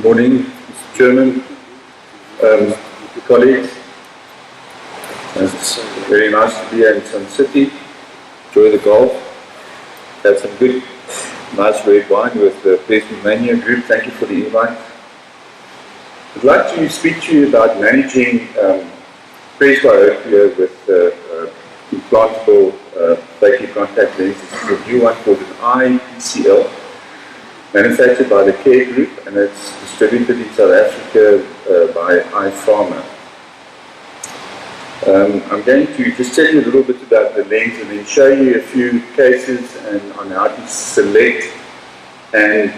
Good morning, Mr. Chairman, colleagues. It's very nice to be here in Sun City. Enjoy the golf. Had some good, nice red wine with the Presbymania group. Thank you for the invite. I'd like to speak to you about managing presbyopia with implantable Phakic Contact Lenses. This is a new one called an IPCL, manufactured by the Care Group, and it's distributed in South Africa by iPharma. I'm going to just tell you a little bit about the lens and then show you a few cases and on how to select. And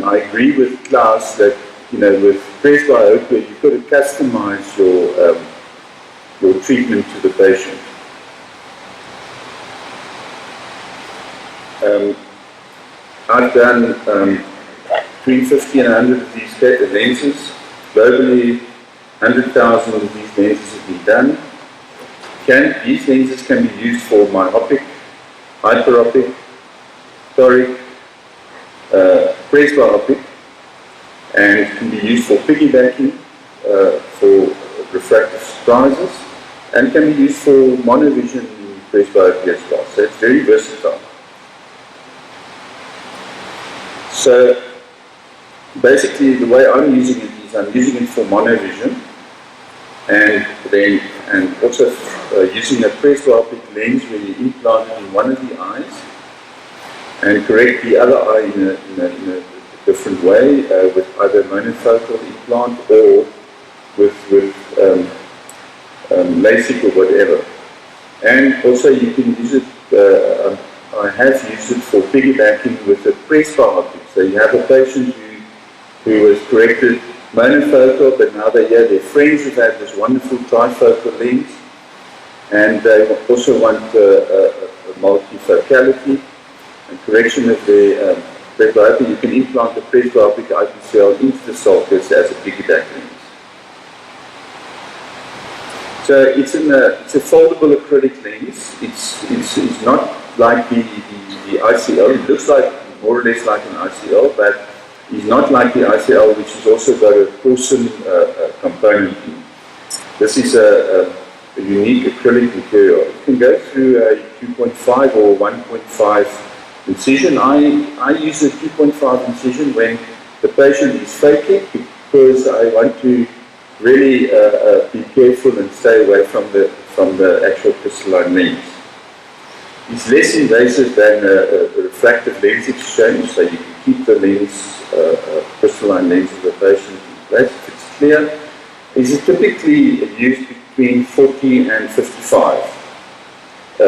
I agree with Klaus that, you know, with presbyopia, you've got to customize your treatment to the patient. I've done between 50 and 100 of these lenses. Globally, 100,000 of these lenses have been done. These lenses can be used for myopic, hyperopic, toric, presbyopic, and can be used for piggybacking, for refractive surprises, and can be used for monovision presbyopia as well. So it's very versatile. So basically, the way I'm using it is I'm using it for monovision, and also using a presbyopic lens where you implant it in one of the eyes and correct the other eye in a different way with either monofocal implant or with LASIK or whatever. And also you can use it. I have used it for piggybacking with a presbyopic. So you have a patient who was corrected monofocal, but now their friends have had this wonderful trifocal lens, and they also want a multifocality and correction of the presbyopia. You can implant the presbyopic IPCL into the sulcus as a piggyback lens. So it's a foldable acrylic lens. It's not like the ICL. It looks like more or less like an ICL, but it's not like the ICL, which has also got a porcelain component in it. This is a unique acrylic material. It can go through a 2.5 or 1.5 incision. I use a 2.5 incision when the patient is phakic, because I want to really be careful and stay away from the actual crystalline lens. It's less invasive than a refractive lens exchange, so you can keep the lens, crystalline lens of the patient in place if it's clear. It is typically used between 40 and 55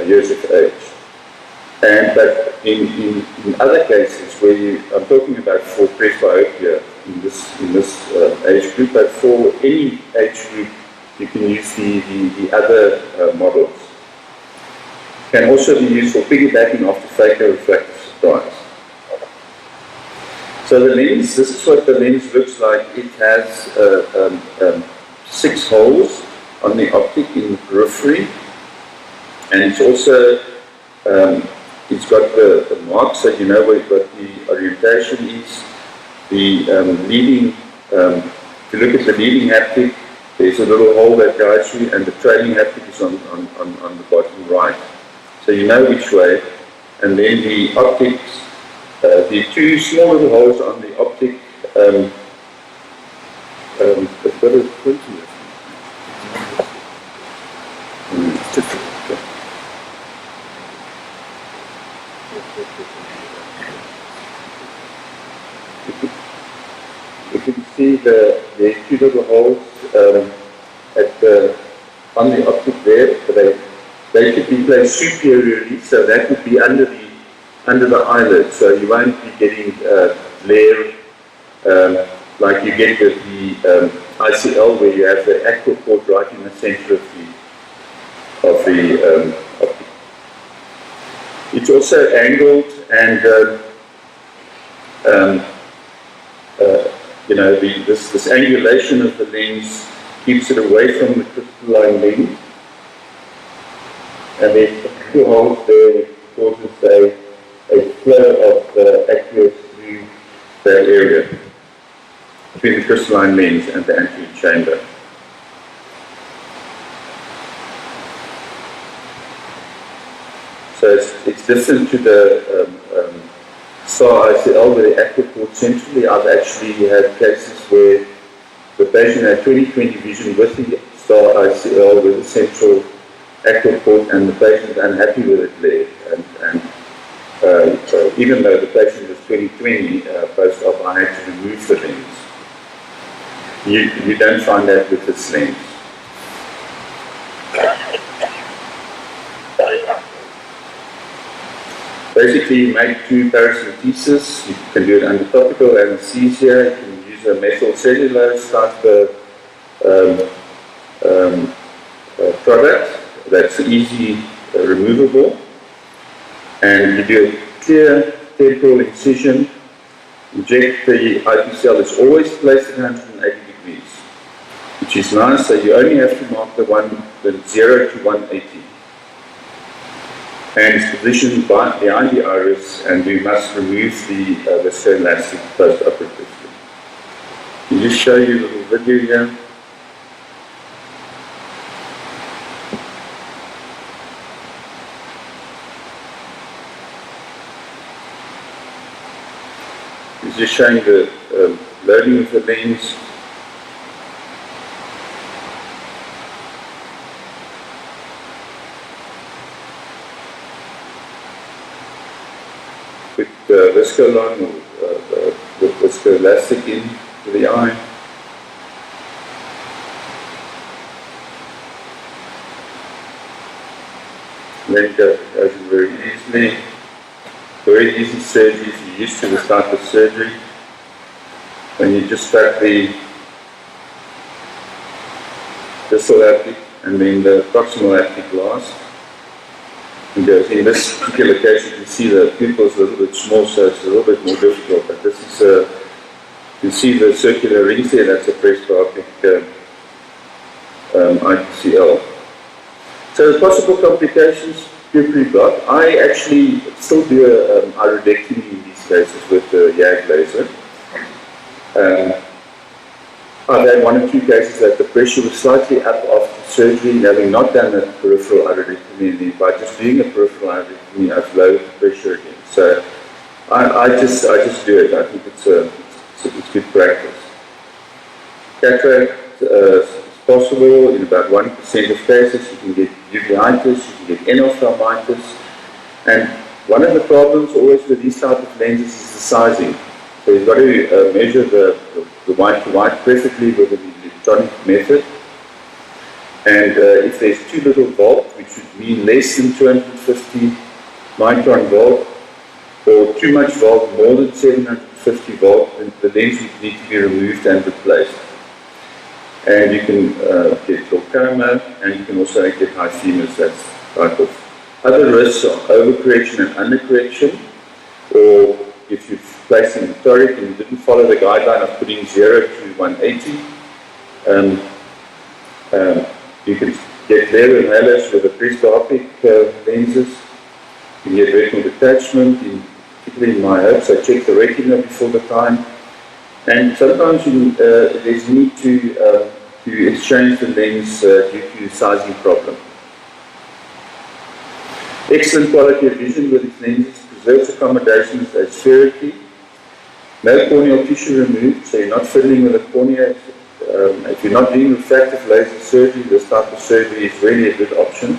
years of age. But in other cases where I'm talking about for presbyopia in this age group, but for any age group you can use the other models. Can also be used for piggybacking after phaco refractive surprise. So the lens, this is what the lens looks like. It has 6 holes on the optic in the periphery, and it's also it's got the mark, so you know what the orientation is. The leading, if you look at the leading haptic, there's a little hole that guides you, and the trailing haptic is on the bottom right. So you know which way. And then the optics, the 2 small little holes on the optic, what is it? You can see the 2 little holes on the optic there, but they should be placed superiorly, so that would be under the eyelid, so you won't be getting glare like you get with the ICL, where you have the aqua port right in the center of the optic. It's also angled, and you know, this angulation of the lens keeps it away from the crystalline lens. And there's a few holes there which causes a flow of aqueous through that area. between the crystalline lens and the anterior chamber. So it's different to the STAR ICL where the active port centrally. I've actually had cases where the patient had 20/20 vision with the STAR ICL with the central active port, and the patient is unhappy with it there. So even though the patient was 20/20 post-op, I had to remove the lens. You don't find that with this lens. Basically, you make two paracentesis. You can do it under topical anesthesia. You can use a methyl cellulose type product that's easy removable. And you do a clear temporal incision. Inject the IPCL. It's always placed at 180 degrees, which is nice. So you only have to mark the 0 to 180. And it's positioned behind the iris, and we must remove the viscoelastic post-operatively. Can you just show you a little video here? It's just showing the loading of the lens. With viscoline or with viscoelastic into the eye. Then goes in very easily. Very easy surgery if you're used to this type of surgery. When you just strap the distal aptic and then the proximal aptic last. And in this particular case, you can see the pupil is a little bit small, so it's a little bit more difficult. But this is you can see the circular rings there. That's a presbyopic IPCL. So the possible complications, pupillary block. I actually still do a iridectomy in these cases with the YAG laser. I've had one or two cases that the pressure was slightly up after surgery, having not done a peripheral iridectomy, and by just doing a peripheral iridectomy, I've lowered the pressure again. So I just do it. I think it's good practice. Cataract is possible in about 1% of cases. You can get uveitis, you can get endophthalmitis, and one of the problems always with these type of lenses is the sizing. So you've got to measure the white to white perfectly with the electronic method. And if there's too little volt, which would mean less than 250 micron volt, or too much volt, more than 750 volt, then the lens would need to be removed and replaced. And you can get glaucoma, and you can also get hyphemas. That's type of other risks are overcorrection and undercorrection, or if you've placed in the toric and you didn't follow the guideline of putting 0 to 180, you can get glare and halos with the presbyopic lenses. You can get retinal detachment, particularly in my hopes. I check the retina before the time. And sometimes there's need to exchange the lens due to the sizing problem. Excellent quality of vision with these lenses, preserves accommodations spherically. No corneal tissue removed, so you're not fiddling with the cornea. If you're not doing refractive laser surgery, this type of surgery is really a good option.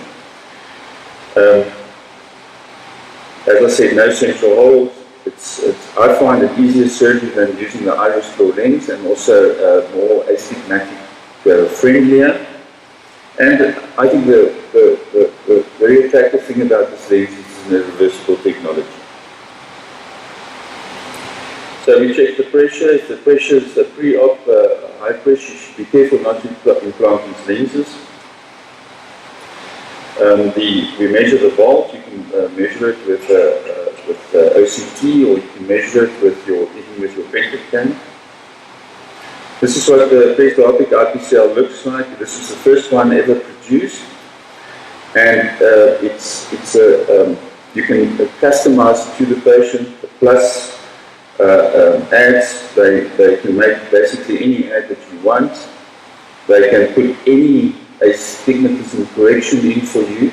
As I said, no central holes. I find it easier surgery than using the iris floor lens, and also more astigmatic friendlier. And I think the very attractive thing about this lens is the reversible technology. So we check the pressure. If the pressure is a pre-op high pressure, you should be careful not to implant these lenses. We measure the volt. You can measure it with OCT, or you can measure it even with your pentacam. This is what the presbyopic IPCL looks like. This is the first one ever produced, and you can customize to the patient, plus ads. They can make basically any ad that you want. They can put any astigmatism correction in for you.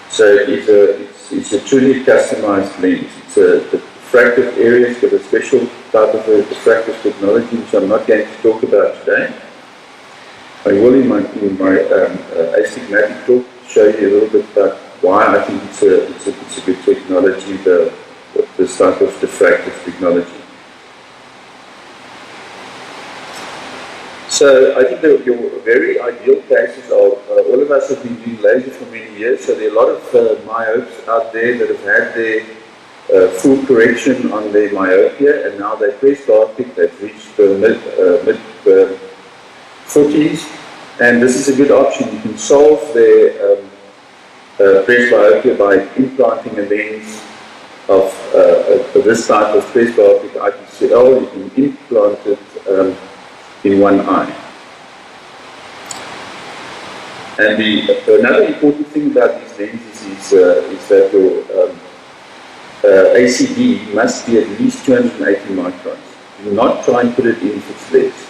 So it's a truly customized lens. The diffractive area's got a special type of a diffractive technology, which I'm not going to talk about today. I will in my astigmatic talk show you a little bit about why I think it's a good technology, this type of diffractive technology. So I think your very ideal cases are, all of us have been doing laser for many years, so there are a lot of myopes out there that have had their full correction on their myopia, and now they're presbyopic, they've reached mid 40s, and this is a good option. You can solve their presbyopia by implanting a lens of this type of presbyopic IPCL. You can implant it in one eye. And another important thing about these lenses is that your ACD must be at least 280 microns. Do not try and put it in if it's less.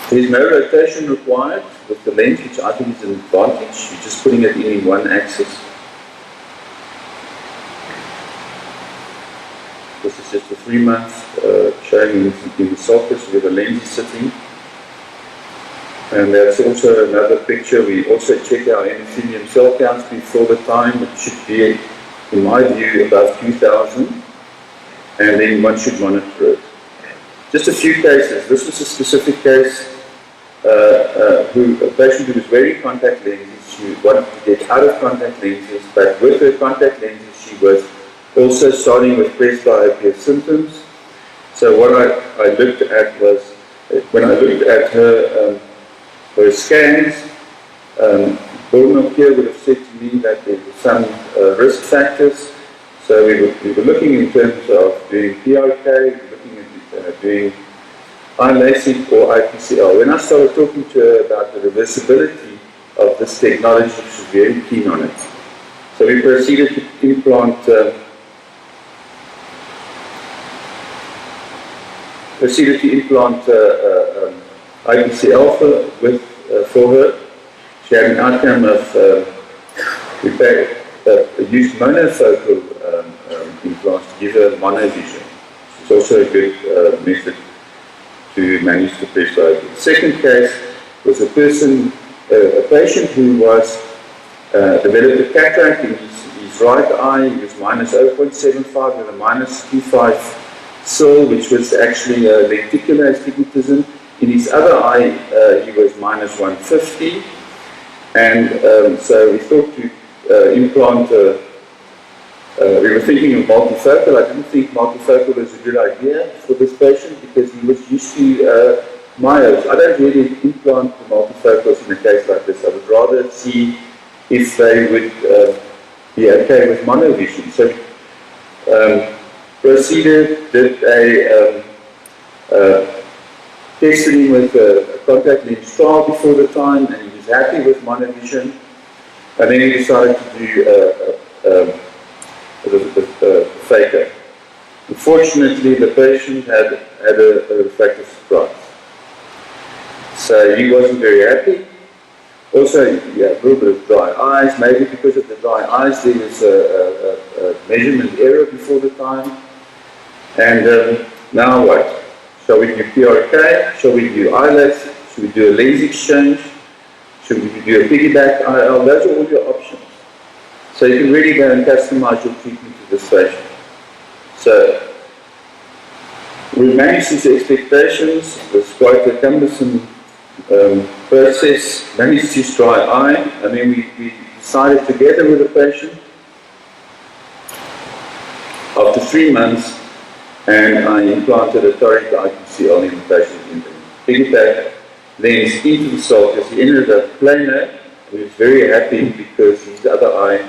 There is no rotation required with the lens, which I think is an advantage. You're just putting it in one axis. This is just a 3 months showing in the sulcus where the lens is sitting. And that's also another picture. We also check our endothelium cell counts before the time. It should be, in my view, above 2,000. And then one should monitor it. Just a few cases. This was a specific case, a patient who was wearing contact lenses. She wanted to get out of contact lenses, but with her contact lenses, she was also starting with presbyopia symptoms. So what I looked at was, when I looked at her scans, Bornok here would have said to me that there were some risk factors. So we were looking in terms of doing PRK, we were looking at doing eye LASIK or IPCL. When I started talking to her about the reversibility of this technology, she was very keen on it. So we proceeded to implant IPCL for her. She had an outcome of, we used monofocal implants to give her monovision. It's also a good method to manage the presbyopia. The second case was a patient who was developed a cataract in his right eye. He was minus 0.75 with a minus 2.5 cell, which was actually a lenticular astigmatism. In his other eye, he was minus 150, and so we thought to implant. We were thinking of multifocal. I didn't think multifocal was a good idea for this patient because he was used to myopes. I don't really implant the multifocals in a case like this. I would rather see if they would be okay with monovision. So proceeded, did a tested him with a contact lens trial before the time, and he was happy with monovision. And then he decided to do a phakic. Unfortunately, the patient had a refractive surprise. So he wasn't very happy. Also, he had a little bit of dry eyes. Maybe because of the dry eyes, there was a measurement error before the time. And now what? Shall we do PRK? Shall we do eyelets? Should we do a lens exchange? Should we do a piggyback IL? Those are all your options. So you can really go and customize your treatment to this patient. So we managed these expectations. It was quite a cumbersome process. Managed his dry eye, and then we decided together with the patient after 3 months, and I implanted a toric IPCL in the patient in the piggyback lens into the sulcus. He ended up planar. He was very happy because his other eye,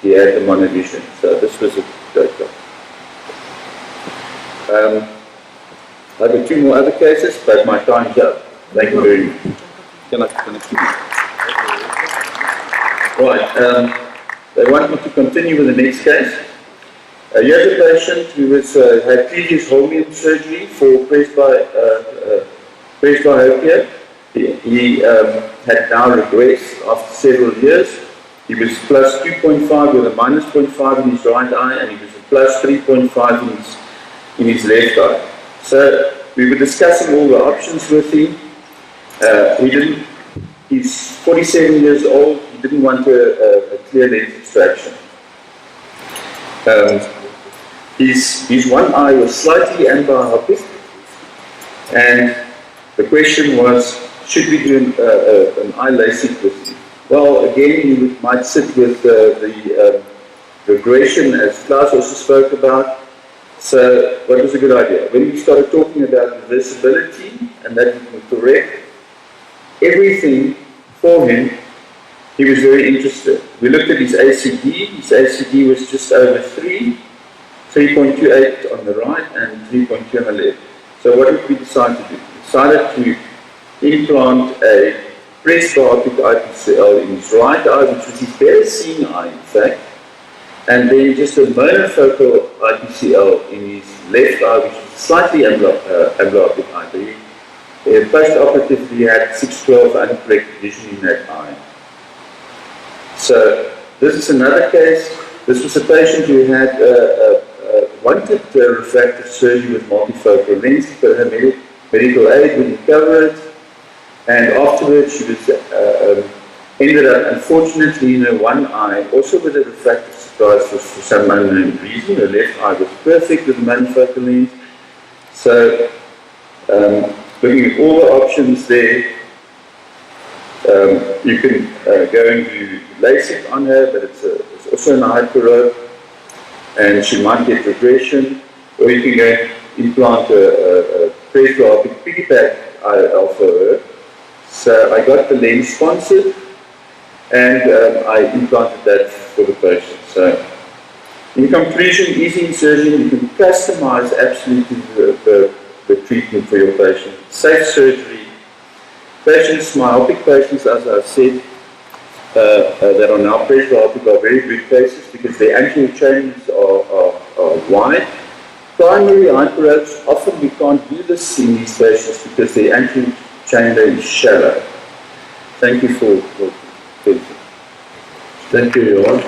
he had the monovision. So this was a great job. I've got 2 more other cases, but my time's up. Thank you very much. Can I keep it? Right. They want me to continue with the next case. Here's a patient who had previous holmium surgery for presbyopia. He had now regressed after several years. He was plus 2.5 with a minus 0.5 in his right eye, and he was a plus 3.5 in his left eye. So we were discussing all the options with him. He's 47 years old. He didn't want a clear lens extraction. His one eye was slightly amblyoptic, and the question was, should we do an eye LASIK with him? Well, again, you might sit with the regression, as Klaus also spoke about. So what was a good idea? When we started talking about visibility, and that we can correct everything for him, he was very interested. We looked at his ACD. His ACD was just over 3.28 on the right and 3.2 on the left. So what did we decide to do? We decided to implant a presbyopic IPCL in his right eye, which was his better seeing eye, in fact, and then just a monofocal IPCL in his left eye, which was slightly amblyoptic eye. Post-operatively, he had 6/12 uncorrected vision in that eye. So this is another case. This was a patient who had wanted refractive surgery with multifocal lenses, but her medical aid wouldn't cover it. And afterwards, she was ended up, unfortunately, in her one eye, also with a refractive surprise for some unknown reason. Her left eye was perfect with the monofocal lens. So, looking at all the options there, you can go and do LASIK on her, but it's also an hyperope, and she might get regression, or you can go and implant a presbyopic piggyback IOL for her. So I got the lens sponsored, and I implanted that for the patient. So in conclusion, easy insertion, you can customize absolutely the treatment for your patient. Safe surgery. Patients, myopic patients, as I said, that are now presbyopic are very good cases because their anterior chambers are wide. Primary hyperopes, often we can't do this in these patients because their anterior chamber is shallow. Thank you for attention. Thank you, Johann.